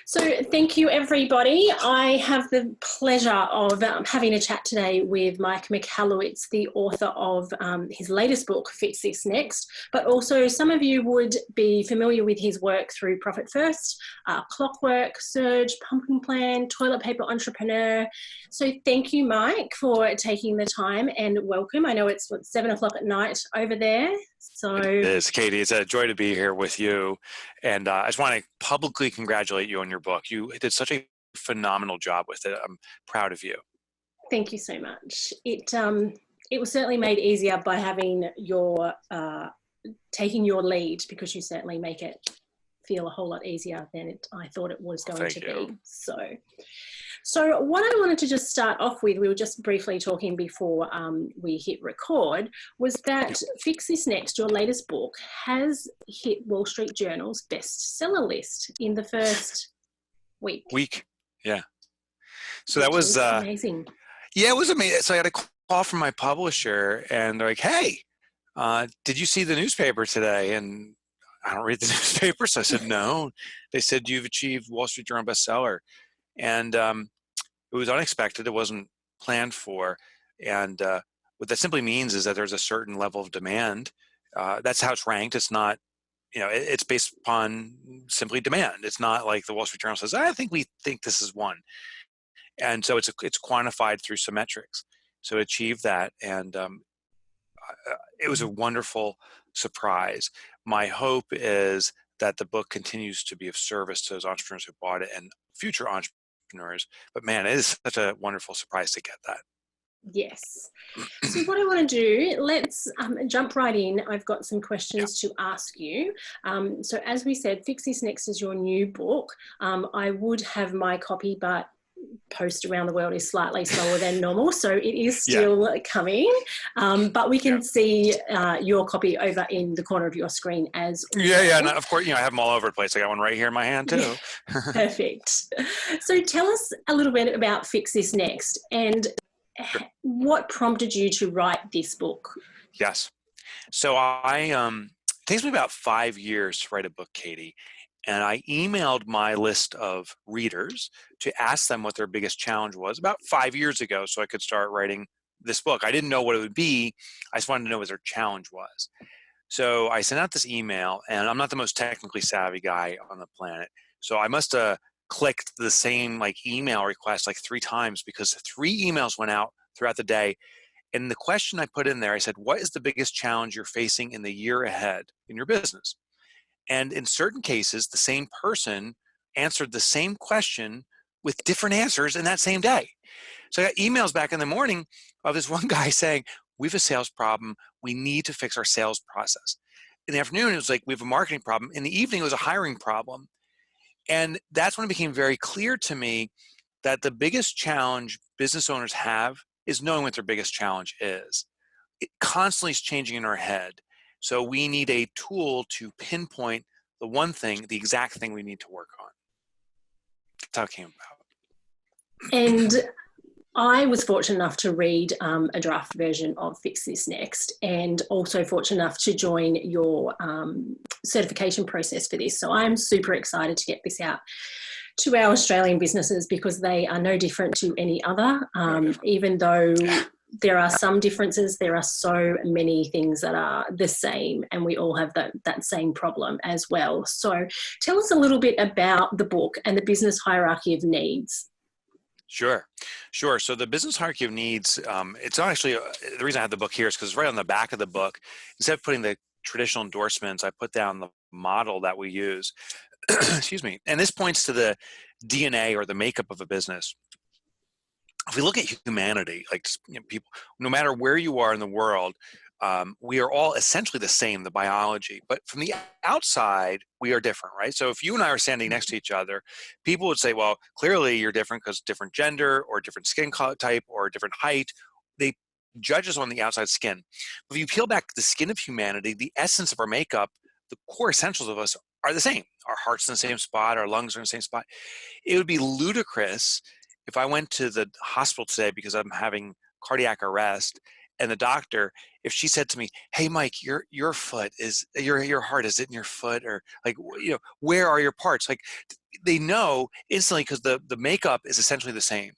So thank you, everybody. I have the pleasure of having a chat today with Mike Michalowicz, the author of his latest book, Fix This Next. But also some of you would be familiar with his work through Profit First, Clockwork, Surge, Pumping Plan, Toilet Paper Entrepreneur. So thank you, Mike, for taking the time and welcome. I know it's 7 o'clock at night over there. So It is, Katie. It's a joy to be here with you. And I just want to publicly congratulate you on your book. You did such a phenomenal job with it. I'm proud of you. thank you so much. It was certainly made easier by having your taking your lead, because you certainly make it feel a whole lot easier than I thought it was going to be. So what I wanted to just start off with, we were just briefly talking before we hit record, was that Fix This Next, your latest book, has hit Wall Street Journal's bestseller list in the first week. Yeah. So that was amazing. Yeah, it was amazing. So I got a call from my publisher, and they're like, "Hey, did you see the newspaper today?" And I don't read the newspaper, so I said no. They said you've achieved Wall Street Journal bestseller, and it was unexpected. It wasn't planned for, and what that simply means is that there's a certain level of demand. That's how it's ranked. It's not, it's based upon simply demand. It's not like the Wall Street Journal says, "I think we think this is one," and so it's quantified through some metrics. So it achieved that, and it was a wonderful surprise. My hope is that the book continues to be of service to those entrepreneurs who bought it and future entrepreneurs. But man, it is such a wonderful surprise to get that. Yes. So what I want to do, let's jump right in. I've got some questions to ask you. So as we said, Fix This Next is your new book. I would have my copy, but post around the world is slightly slower than normal, so it is still coming, but we can see your copy over in the corner of your screen as well. And of course, I have them all over the place. I got one right here in my hand too. Perfect. So tell us a little bit about Fix This Next, and what prompted you to write this book? Yes. So it takes me about 5 years to write a book, Katie. And I emailed my list of readers to ask them what their biggest challenge was about 5 years ago, so I could start writing this book. I didn't know what it would be. I just wanted to know what their challenge was. So I sent out this email, and I'm not the most technically savvy guy on the planet. So I must have clicked the same email request 3 times, because 3 emails went out throughout the day. And the question I put in there, I said, what is the biggest challenge you're facing in the year ahead in your business? And in certain cases, the same person answered the same question with different answers in that same day. So I got emails back in the morning of this one guy saying, we have a sales problem. We need to fix our sales process. In the afternoon, it was like, we have a marketing problem. In the evening, it was a hiring problem. And that's when it became very clear to me that the biggest challenge business owners have is knowing what their biggest challenge is. It constantly is changing in our head. So we need a tool to pinpoint the one thing, the exact thing we need to work on. That's how it came about. And I was fortunate enough to read a draft version of Fix This Next, and also fortunate enough to join your certification process for this. So I'm super excited to get this out to our Australian businesses, because they are no different to any other, even though there are some differences. There are so many things that are the same, and we all have that same problem as well. So tell us a little bit about the book and the business hierarchy of needs. Sure. So the business hierarchy of needs, it's actually, the reason I have the book here is because right on the back of the book, instead of putting the traditional endorsements, I put down the model that we use. Excuse me. And this points to the DNA or the makeup of a business. If we look at humanity, people, no matter where you are in the world, we are all essentially the same, the biology. But from the outside, we are different, right? So if you and I are standing next to each other, people would say, well, clearly you're different because different gender or different skin type or different height. They judge us on the outside skin. But if you peel back the skin of humanity, the essence of our makeup, the core essentials of us are the same. Our heart's in the same spot, our lungs are in the same spot. It would be ludicrous if I went to the hospital today because I'm having cardiac arrest and the doctor, if she said to me, "Hey, Mike, your foot is your heart is it in your foot, or like, where are your parts?" Like, they know instantly because the makeup is essentially the same.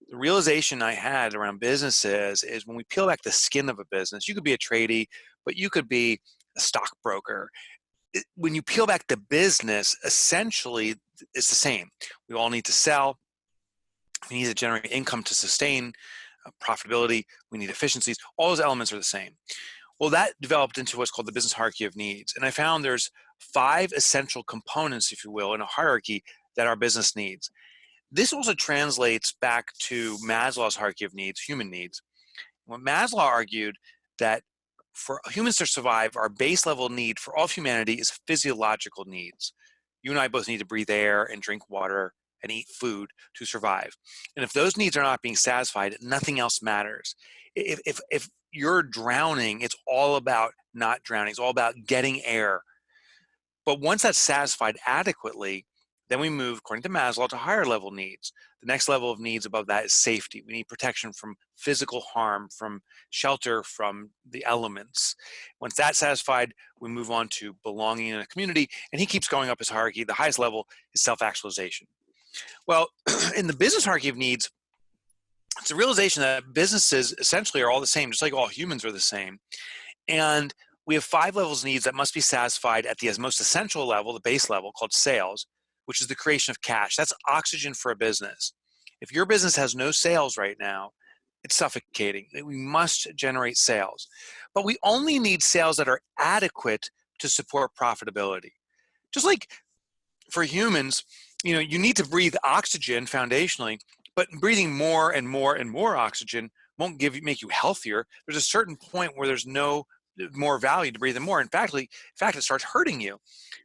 The realization I had around businesses is when we peel back the skin of a business, you could be a tradie, but you could be a stockbroker. When you peel back the business, essentially it's the same. We all need to sell. We need to generate income to sustain profitability. We need efficiencies. All those elements are the same. Well, that developed into what's called the business hierarchy of needs. And I found there's 5 essential components, if you will, in a hierarchy that our business needs. This also translates back to Maslow's hierarchy of needs, human needs. When Maslow argued that for humans to survive, our base level need for all of humanity is physiological needs. You and I both need to breathe air and drink water and eat food to survive. And if those needs are not being satisfied, nothing else matters. If you're drowning, it's all about not drowning. It's all about getting air. But once that's satisfied adequately, then we move, according to Maslow, to higher level needs. The next level of needs above that is safety. We need protection from physical harm, from shelter, from the elements. Once that's satisfied, we move on to belonging in a community, and he keeps going up his hierarchy. The highest level is self-actualization. Well, in the business hierarchy of needs, it's a realization that businesses essentially are all the same, just like all humans are the same. And we have 5 levels of needs that must be satisfied at the most essential level, the base level, called sales, which is the creation of cash. That's oxygen for a business. If your business has no sales right now, it's suffocating. We must generate sales. But we only need sales that are adequate to support profitability. Just like for humans, you need to breathe oxygen foundationally, but breathing more and more and more oxygen won't make you healthier. There's a certain point where there's no more value to breathing more. In fact, it starts hurting you.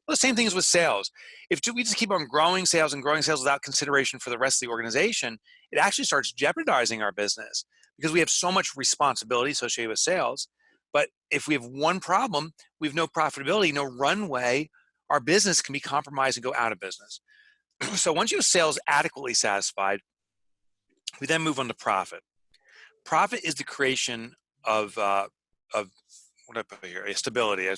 Well, the same thing is with sales. If we just keep on growing sales and growing sales without consideration for the rest of the organization, it actually starts jeopardizing our business because we have so much responsibility associated with sales. But if we have one problem, we have no profitability, no runway, our business can be compromised and go out of business. So once you have sales adequately satisfied, we then move on to profit. Profit is the creation of what did I put here? Stability. I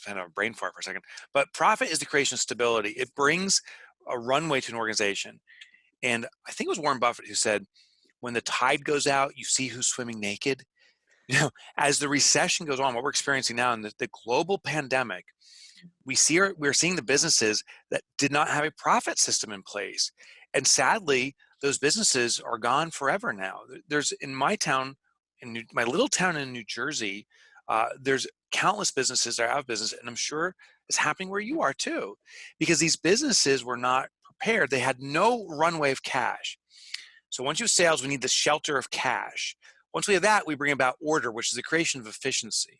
had a brain fart for a second. But profit is the creation of stability. It brings a runway to an organization. And I think it was Warren Buffett who said, when the tide goes out, you see who's swimming naked. As the recession goes on, what we're experiencing now in the global pandemic, we're seeing the businesses that did not have a profit system in place. And sadly, those businesses are gone forever now. There's in my town, my little town in New Jersey, there's countless businesses that are out of business, and I'm sure it's happening where you are too, because these businesses were not prepared. They had no runway of cash. So once you have sales, we need the shelter of cash. Once we have that, we bring about order, which is the creation of efficiency.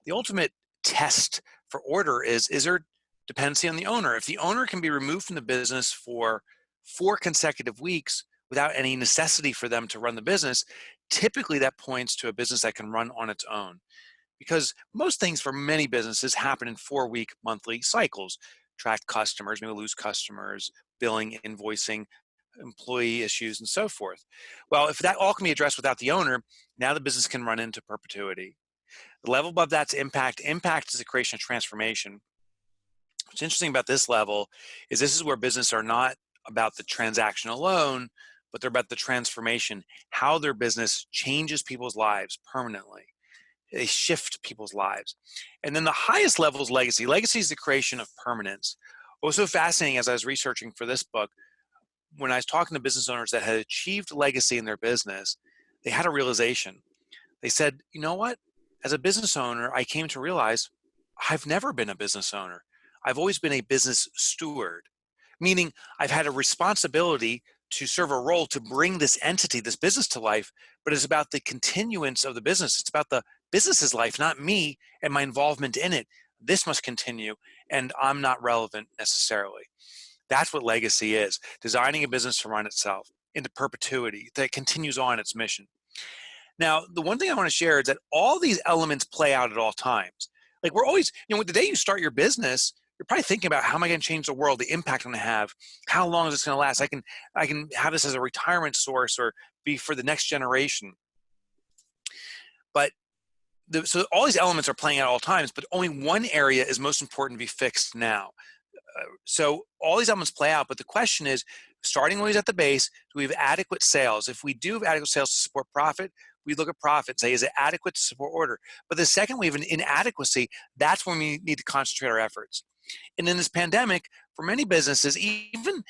The ultimate test for order is there dependency on the owner? If the owner can be removed from the business for 4 consecutive weeks without any necessity for them to run the business, typically that points to a business that can run on its own. Because most things for many businesses happen in 4-week monthly cycles. Track customers, maybe lose customers, billing, invoicing, employee issues, and so forth. Well, if that all can be addressed without the owner, now the business can run into perpetuity. The level above that's impact. Impact is the creation of transformation. What's interesting about this level is this is where business are not about the transaction alone, but they're about the transformation, how their business changes people's lives permanently. They shift people's lives. And then the highest level is legacy. Legacy is the creation of permanence. What was so fascinating as I was researching for this book, when I was talking to business owners that had achieved legacy in their business, they had a realization. They said, you know what? As a business owner, I came to realize I've never been a business owner. I've always been a business steward, meaning I've had a responsibility to serve a role to bring this entity, this business to life, but it's about the continuance of the business. It's about the business's life, not me and my involvement in it. This must continue, and I'm not relevant necessarily. That's what legacy is, designing a business to run itself into perpetuity that continues on its mission. Now, the one thing I want to share is that all these elements play out at all times. Like we're always, the day you start your business, you're probably thinking about how am I going to change the world, the impact I'm going to have, how long is this going to last? I can have this as a retirement source or be for the next generation. But so all these elements are playing out at all times, but only one area is most important to be fixed now. So all these elements play out, but the question is, starting always at the base, do we have adequate sales? If we do have adequate sales to support profit, we look at profit and say, is it adequate to support order? But the second we have an inadequacy, that's when we need to concentrate our efforts. And in this pandemic, for many businesses, even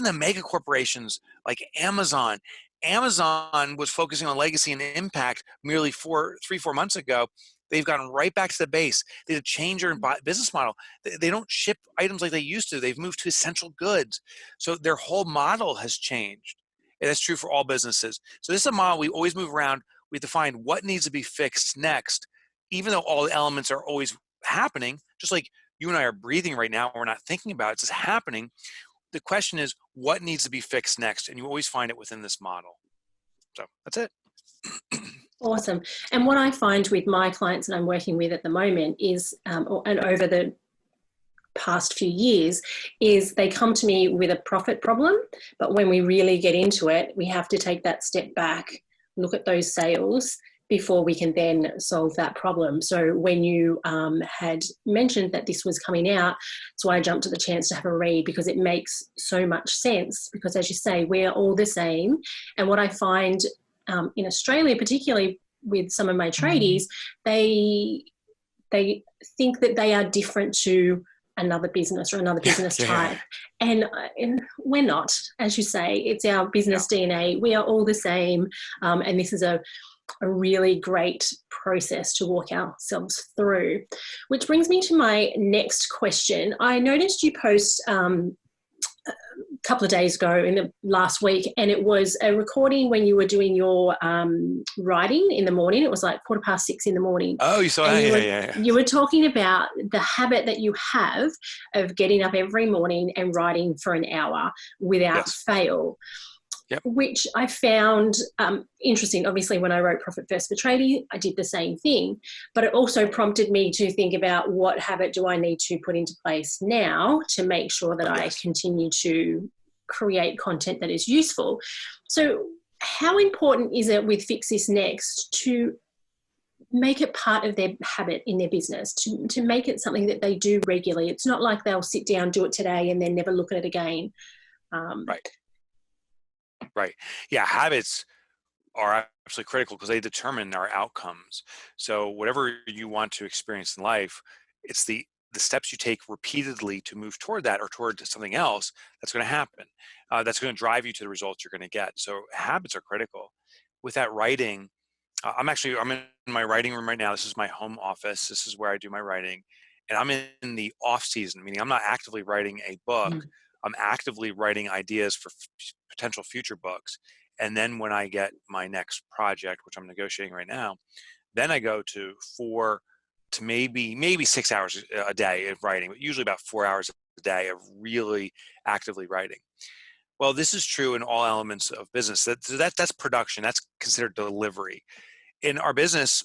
the mega corporations like Amazon was focusing on legacy and impact merely 4 months ago. They've gotten right back to the base. They had to change their business model. They don't ship items like they used to. They've moved to essential goods. So their whole model has changed. And that's true for all businesses. So this is a model we always move around. We have to find what needs to be fixed next, even though all the elements are always happening, just like you and I are breathing right now. We're not thinking about it. It's just happening. The question is, what needs to be fixed next? And you always find it within this model. So that's it. Awesome. And what I find with my clients that I'm working with at the moment is, and over the past few years, is they come to me with a profit problem, but when we really get into it, we have to take that step back, look at those sales before we can then solve that problem. So when you had mentioned that this was coming out, so I jumped at the chance to have a read, because it makes so much sense, because as you say, we're all the same. And what I find in Australia, particularly with some of my tradies, they think that they are different to another business or another business type. And we're not, as you say, it's our business DNA. We are all the same. And this is a really great process to walk ourselves through. Which brings me to my next question. I noticed you post a couple of days ago in the last week, and it was a recording when you were doing your writing in the morning. It was like 6:15 in the morning. Oh, you saw that? You were talking about the habit that you have of getting up every morning and writing for an hour without fail. Yep. Which I found interesting. Obviously, when I wrote Profit First for Tradie, I did the same thing, but it also prompted me to think about what habit do I need to put into place now to make sure that I continue to create content that is useful. So how important is it with Fix This Next to make it part of their habit in their business, to make it something that they do regularly? It's not like they'll sit down, do it today, and then never look at it again. Right. Yeah, habits are absolutely critical because they determine our outcomes. So whatever you want to experience in life, it's the steps you take repeatedly to move toward that or toward something else that's going to happen. That's going to drive you to the results you're going to get. So habits are critical. With that writing, I'm in my writing room right now. This is my home office. This is where I do my writing. And I'm in the off season, meaning I'm not actively writing a book. I'm actively writing ideas for potential future books. And then when I get my next project, which I'm negotiating right now, then I go to 4 to maybe 6 hours a day of writing, but usually about 4 hours a day of really actively writing. Well, this is true in all elements of business. That's production. That's considered delivery. In our business,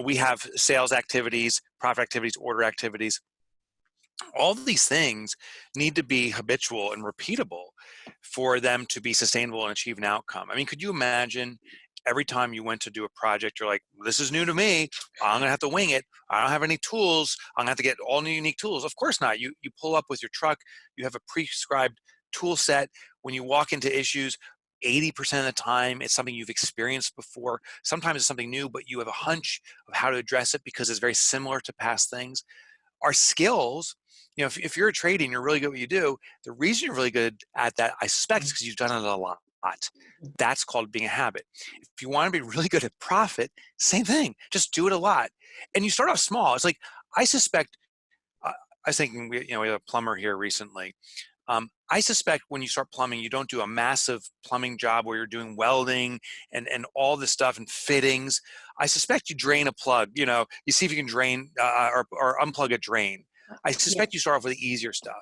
we have sales activities, profit activities, order activities. All of these things need to be habitual and repeatable for them to be sustainable and achieve an outcome. I mean, could you imagine every time you went to do a project, you're like, this is new to me. I'm going to have to wing it. I don't have any tools. I'm going to have to get all new unique tools. Of course not. You pull up with your truck. You have a prescribed tool set. When you walk into issues, 80% of the time, it's something you've experienced before. Sometimes it's something new, but you have a hunch of how to address it because it's very similar to past things. Our skills, if you're a trader and you're really good at what you do, the reason you're really good at that, I suspect, is because you've done it a lot. That's called being a habit. If you want to be really good at profit, same thing. Just do it a lot. And you start off small. It's like, I suspect, I was thinking, we had a plumber here recently. I suspect when you start plumbing, you don't do a massive plumbing job where you're doing welding and all this stuff and fittings. I suspect you drain a plug, you see if you can drain or unplug a drain. I suspect you start off with the easier stuff.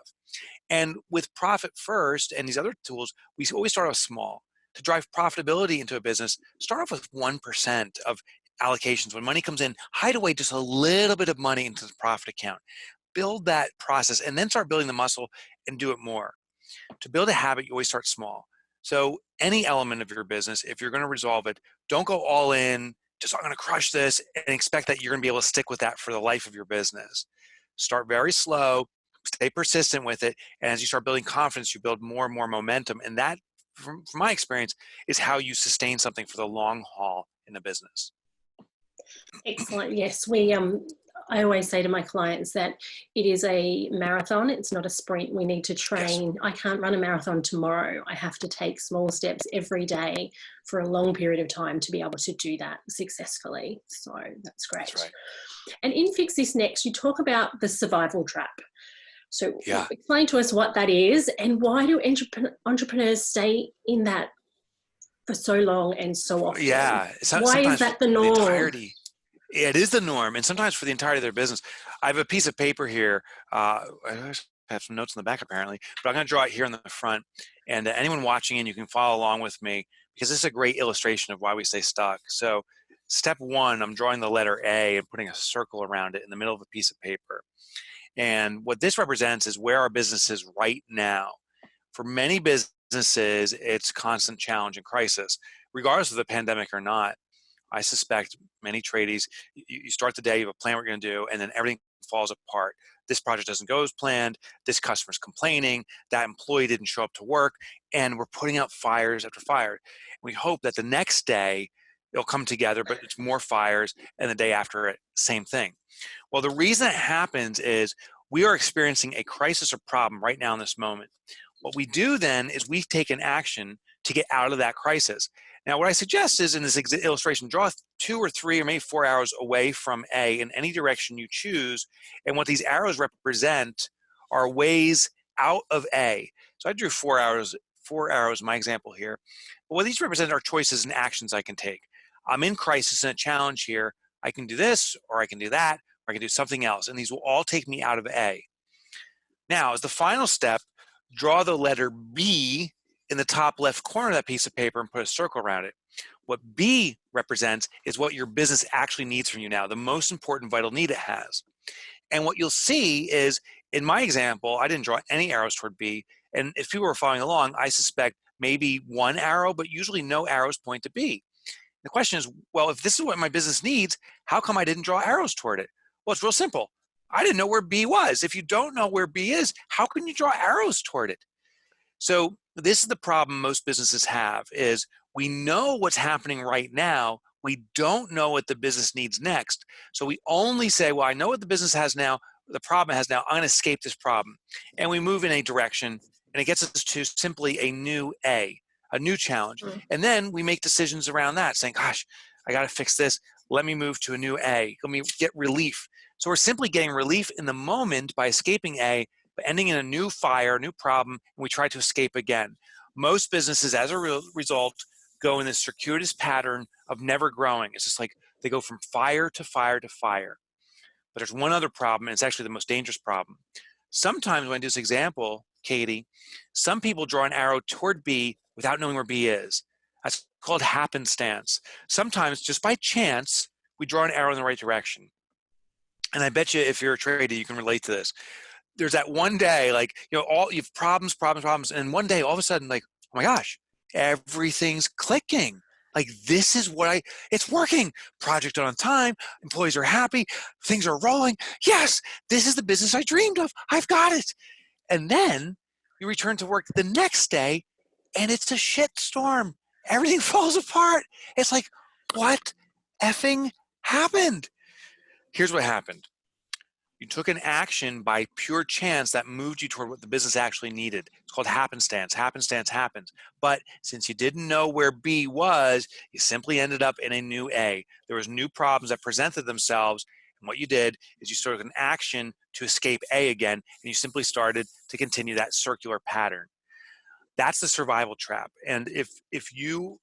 And with Profit First and these other tools, we always start off small. To drive profitability into a business, start off with 1% of allocations. When money comes in, hide away just a little bit of money into the profit account. Build that process and then start building the muscle and do it more. To build a habit, you always start small. So any element of your business, if you're going to resolve it, don't go all in just I'm going to crush this and expect that you're going to be able to stick with that for the life of your business. Start very slow, stay persistent with it. And as you start building confidence, you build more and more momentum. And that, from my experience, is how you sustain something for the long haul in a business. Excellent. Yes, I always say to my clients that it is a marathon. It's not a sprint. We need to train. Yes. I can't run a marathon tomorrow. I have to take small steps every day for a long period of time to be able to do that successfully. So that's great. That's right. And in Fix This Next, you talk about the survival trap. So yeah. Explain to us what that is, and why do entrepreneurs stay in that for so long and so often? Yeah. Why is that the norm? It is the norm, and sometimes for the entirety of their business. I have a piece of paper here. I have some notes in the back apparently, but I'm going to draw it here in the front. And anyone watching in, you can follow along with me because this is a great illustration of why we stay stuck. So step one, I'm drawing the letter A and putting a circle around it in the middle of a piece of paper. And what this represents is where our business is right now. For many businesses, it's constant challenge and crisis, regardless of the pandemic or not. I suspect many tradies, you start the day, you have a plan what you're going to do, and then everything falls apart. This project doesn't go as planned. This customer's complaining. That employee didn't show up to work, and we're putting out fires after fire. We hope that the next day it'll come together, but it's more fires, and the day after it, same thing. Well, the reason it happens is we are experiencing a crisis or problem right now in this moment. What we do then is we take an action to get out of that crisis. Now, what I suggest is in this illustration, draw 2 or 3 or maybe 4 arrows away from A in any direction you choose. And what these arrows represent are ways out of A. So I drew 4 arrows, my example here. But what these represent are choices and actions I can take. I'm in crisis and a challenge here. I can do this, or I can do that, or I can do something else. And these will all take me out of A. Now, as the final step, draw the letter B in the top left corner of that piece of paper and put a circle around it. What B represents is what your business actually needs from you now, the most important vital need it has. And what you'll see is, in my example, I didn't draw any arrows toward B. And if people were following along, I suspect maybe 1 arrow, but usually no arrows point to B. The question is, well, if this is what my business needs, how come I didn't draw arrows toward it? Well, it's real simple. I didn't know where B was. If you don't know where B is, how can you draw arrows toward it? So this is the problem most businesses have, is we know what's happening right now. We don't know what the business needs next. So we only say, well, I know what the business has now, the problem has now, I'm going to escape this problem. And we move in a direction, and it gets us to simply a new challenge. And then we make decisions around that, saying, gosh, I got to fix this. Let me move to a new A. Let me get relief. So we're simply getting relief in the moment by escaping A, but ending in a new fire, new problem, and we try to escape again. Most businesses, as a result, go in this circuitous pattern of never growing. It's just like they go from fire to fire to fire. But there's one other problem, and it's actually the most dangerous problem. Sometimes when I do this example, Katie, some people draw an arrow toward B without knowing where B is. That's called happenstance. Sometimes, just by chance, we draw an arrow in the right direction. And I bet you if you're a trader, you can relate to this. There's that one day, like, you have problems. And one day, all of a sudden, like, oh my gosh, everything's clicking. Like, this is it's working. Project on time. Employees are happy. Things are rolling. Yes, this is the business I dreamed of. I've got it. And then you return to work the next day and it's a shit storm. Everything falls apart. It's like, what effing happened? Here's what happened. You took an action by pure chance that moved you toward what the business actually needed. It's called happenstance. Happenstance happens. But since you didn't know where B was, you simply ended up in a new A. There was new problems that presented themselves. And what you did is you took an action to escape A again, and you simply started to continue that circular pattern. That's the survival trap. And if you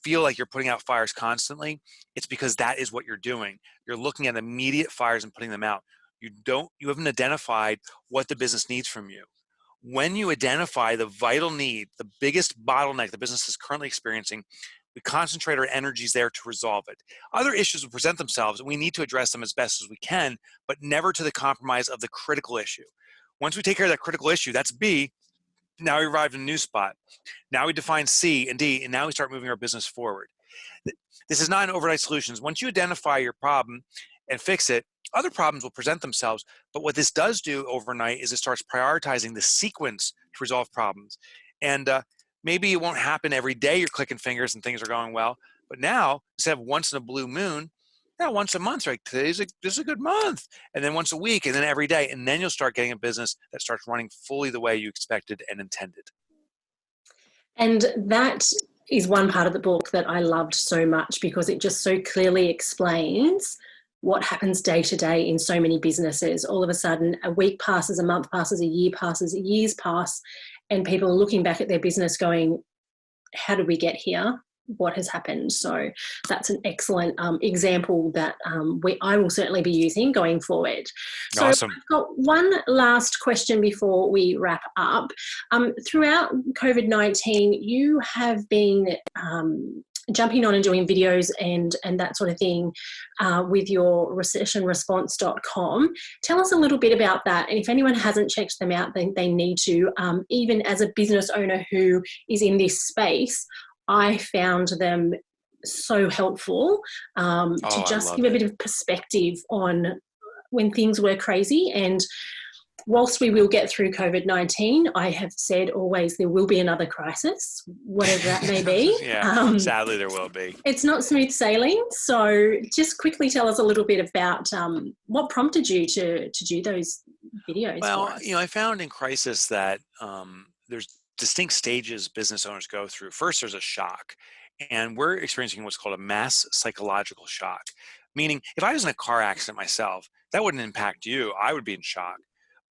feel like you're putting out fires constantly, it's because that is what you're doing. You're looking at immediate fires and putting them out. You haven't identified what the business needs from you. When you identify the vital need, the biggest bottleneck the business is currently experiencing, we concentrate our energies there to resolve it. Other issues will present themselves, and we need to address them as best as we can, but never to the compromise of the critical issue. Once we take care of that critical issue, that's B. Now we arrived in a new spot. Now we define C and D, and now we start moving our business forward. This is not an overnight solution. Once you identify your problem and fix it, other problems will present themselves. But what this does do overnight is it starts prioritizing the sequence to resolve problems. And maybe it won't happen every day you're clicking fingers and things are going well. But now, instead of once in a blue moon, now once a month, right? This is a good month. And then once a week, and then every day. And then you'll start getting a business that starts running fully the way you expected and intended. And that is one part of the book that I loved so much, because it just so clearly explains what happens day to day in so many businesses. All of a sudden, a week passes, a month passes, a year passes, years pass, and people are looking back at their business going, how did we get here? What has happened? So that's an excellent example that I will certainly be using going forward. So Awesome. I've got one last question before we wrap up. Throughout COVID-19, you have been jumping on and doing videos and that sort of thing with your recessionresponse.com. Tell us a little bit about that. And if anyone hasn't checked them out, then they need to. Even as a business owner who is in this space, I found them so helpful to just give a bit of perspective on when things were crazy. And whilst we will get through COVID-19, I have said always there will be another crisis, whatever that may be. Yeah, sadly there will be. It's not smooth sailing. So just quickly tell us a little bit about what prompted you to do those videos. Well, I found in crisis that there's distinct stages business owners go through. First, there's a shock, and we're experiencing what's called a mass psychological shock. Meaning, if I was in a car accident myself, that wouldn't impact you. I would be in shock.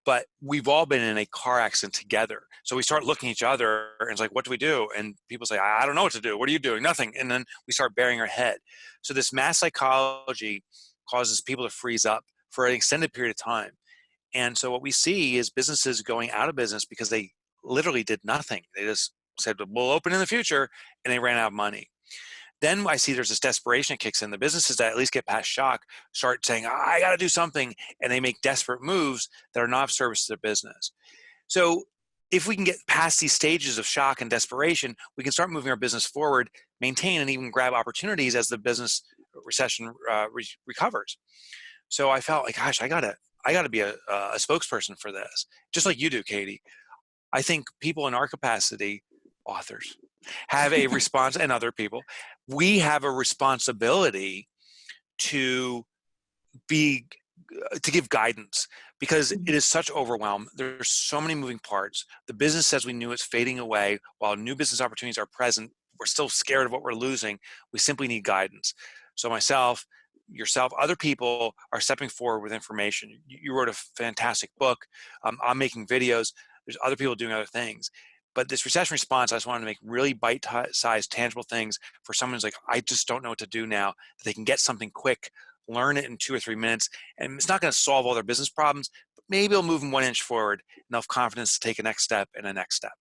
But we've all been in a car accident together. So we start looking at each other and it's like, what do we do? And people say, I don't know what to do. What are you doing? Nothing. And then we start burying our head. So this mass psychology causes people to freeze up for an extended period of time. And so what we see is businesses going out of business because they literally did nothing. They just said, we'll open in the future, and they ran out of money. Then I see there's this desperation that kicks in. The businesses that at least get past shock start saying, I got to do something, and they make desperate moves that are not of service to their business. So if we can get past these stages of shock and desperation, we can start moving our business forward, maintain, and even grab opportunities as the business recession recovers. So I felt like, gosh, I gotta be a spokesperson for this, just like you do, Katie. I think people in our capacity, authors, have a response, and other people, we have a responsibility to give guidance, because it is such overwhelm. There's so many moving parts. The business as we knew it's fading away, while new business opportunities are present. We're still scared of what we're losing. We simply need guidance. So myself, yourself, other people are stepping forward with information. You wrote a fantastic book. I'm making videos. There's other people doing other things. But this recession response, I just wanted to make really bite-sized, tangible things for someone who's like, I just don't know what to do now, that they can get something quick, learn it in 2 or 3 minutes. And it's not going to solve all their business problems, but maybe it'll move them 1 inch forward, enough confidence to take a next step and a next step.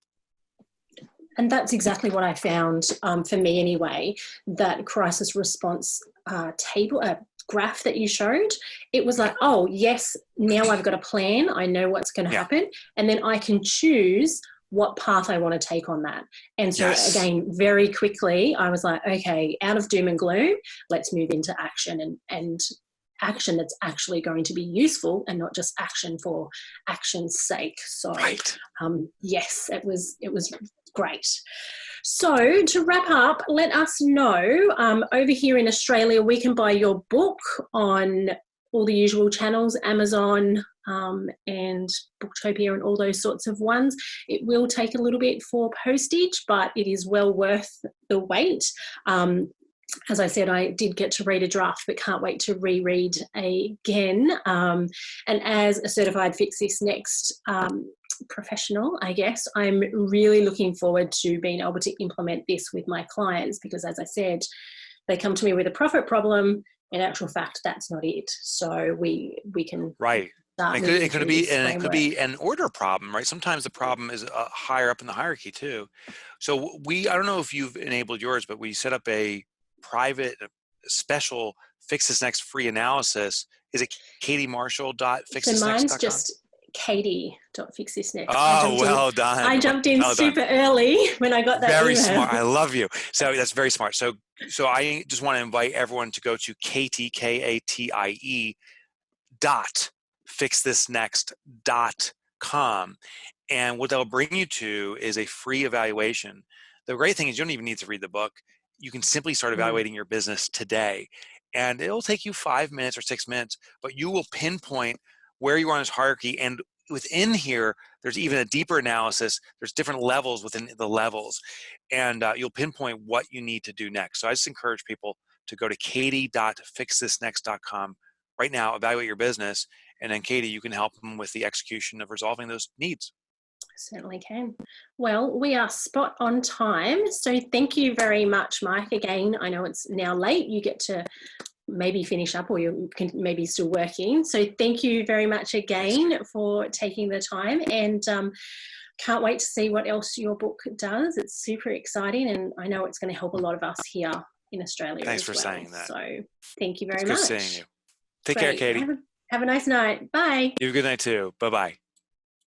And that's exactly what I found for me anyway, that crisis response graph that you showed. It was like, oh, yes, now I've got a plan. I know what's going to happen. And then I can choose what path I want to take on that. And so again, very quickly, I was like, okay, out of doom and gloom, let's move into action, and action that's actually going to be useful and not just action for action's sake. So yes, it was great. So to wrap up, let us know, over here in Australia, we can buy your book on all the usual channels, Amazon and Booktopia and all those sorts of ones. It will take a little bit for postage, but it is well worth the wait. As I said, I did get to read a draft, but can't wait to reread again. And as a certified Fix This Next professional, I guess, I'm really looking forward to being able to implement this with my clients, because as I said, they come to me with a profit problem. In actual fact, that's not it. So we can it could be an order problem, right? Sometimes the problem is higher up in the hierarchy too. So I don't know if you've enabled yours, but we set up a private special Fix This Next free analysis. Is it katiemarshall.fixthisnext.com? So mine's just katie.fixthisnext. Oh, well done. I jumped in super early when I got that very email. Smart. I love you. So that's very smart. So So I just want to invite everyone to go to KATIE .fixthisnext.com. And what they'll bring you to is a free evaluation. The great thing is you don't even need to read the book. You can simply start evaluating your business today. And it'll take you 5 minutes or 6 minutes, but you will pinpoint where you are in this hierarchy. And within here, there's even a deeper analysis. There's different levels within the levels. And you'll pinpoint what you need to do next. So I just encourage people to go to katie.fixthisnext.com right now, evaluate your business, and then Katie, you can help them with the execution of resolving those needs. Certainly can. Well, we are spot on time. So thank you very much, Mike. Again, I know it's now late. You get to maybe finish up, or you can maybe still working. So thank you very much again for taking the time, and can't wait to see what else your book does. It's super exciting, and I know it's going to help a lot of us here in Australia. Thanks for saying that. So thank you very much. much. Good seeing you. Take care, Katie. Have a nice night. Bye. You have a good night too. Bye-bye.